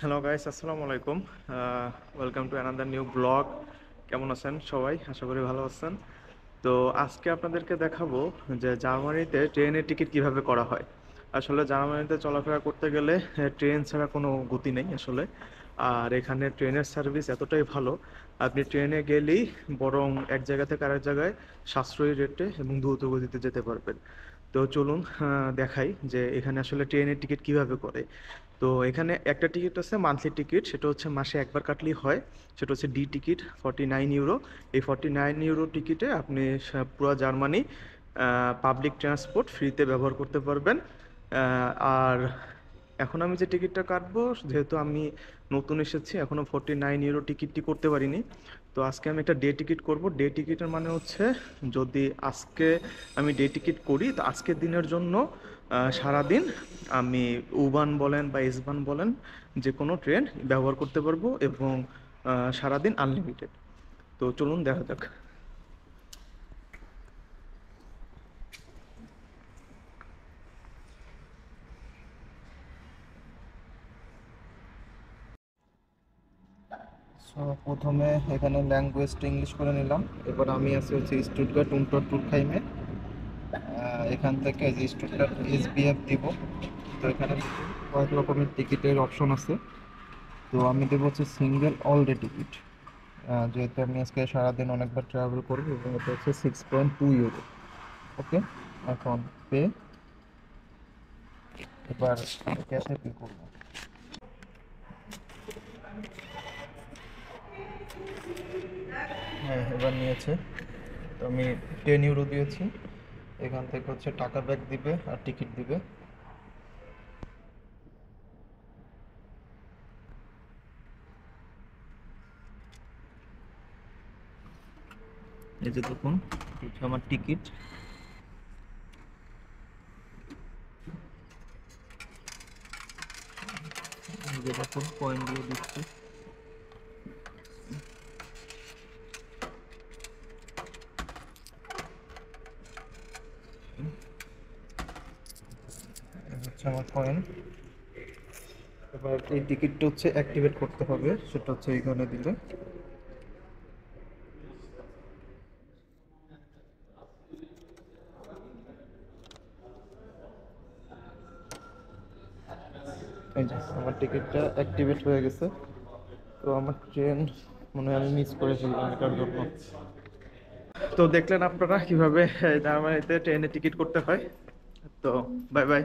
Hello guys, আসসালামু আলাইকুম। Welcome to another new blog. কেমন আছেন সবাই? আশা করি ভালো আছেন। তো আজকে আপনাদেরকে দেখাবো যে জার্মানিতে ট্রেনের টিকিট কিভাবে করা হয়। আসলে জার্মানিতে চলাফেরা করতে গেলে ট্রেন ছাড়া কোনো গতি নেই আসলে। আর এখানে ট্রেনের সার্ভিস এতটাই ভালো, আপনি ট্রেনে গেলেই বরং এক জায়গা থেকে আরেক জায়গায় সাশ্রয়ী রেটে এবং দ্রুত গতিতে যেতে পারবেন। তো চলুন দেখাই যে এখানে আসলে ট্রেনের টিকিট কিভাবে করে। তো এখানে একটা টিকিট আছে মান্থলি টিকিট, সেটা হচ্ছে মাসে একবার কাটলেই হয়। সেটা হচ্ছে ডি টিকিট, 49 ইউরো। এই 49 ইউরো টিকিটে আপনি পুরো জার্মানি পাবলিক ট্রান্সপোর্ট ফ্রিতে ব্যবহার করতে পারবেন। আর এখন আমি যে টিকিটটা কাটবো, যেহেতু আমি নতুন এসেছি এখনো 49 ইউরো টিকিটটি করতে পারিনি। তো আজকে আমি একটা ডে টিকিট করব। ডে টিকিটের মানে হচ্ছে, যদি আজকে আমি ডে টিকিট করি তো আজকের দিনের জন্য সারাদিন আমি U-bahn বলেন বা S-bahn বলেন, যে কোনো ট্রেন ব্যবহার করতে পারবো এবং সারাদিন আনলিমিটেড। তো চলুন দেখা যাক। সো প্রথমে এখানে ল্যাঙ্গুয়েজটা ইংলিশ করে নিলাম। এবার আমি আছি হচ্ছে স্টুটগার্ট উন্টার টুরখাইমে। এখান থেকে যে স্টুটগার্ট SBF দিব। তো এখানে কয়েক রকমের টিকিটের অপশন আছে। তো আমি দেবো হচ্ছে সিঙ্গেল অল ডে টিকিট, যেহেতু আমি আজকে সারাদিন অনেকবার ট্রাভেল করবো, এবং এটা হচ্ছে 6.2 ইউরো। ওকে, এখন পে। এবার ক্যাশে পে করবো। হ্যাঁ, এবার নিয়েছে। তো আমি 10 ইউরো দিয়েছি। এখান থেকে হচ্ছে টাকা ব্যাক দিবে আর টিকিট দিবে। এই যে দেখুন, হচ্ছে আমার টিকিট। এই যে দেখুন, পয়েন্ট দিয়ে দিচ্ছি। এই হচ্ছে আমার পয়েন্ট। এবার এই টিকিটটা হচ্ছে অ্যাক্টিভেট করতে হবে, সেটা হচ্ছে এইখানে দিলে। এই যে আমার টিকিটটা অ্যাক্টিভেট হয়ে গেছে। তো আমার ট্রেন মনে হয় আমি মিস করে ফেললাম এটার জন্য। তো দেখলেন আপনারা কিভাবে জার্মানিতে ট্রেনে টিকিট করতে হয়। তো বাই বাই।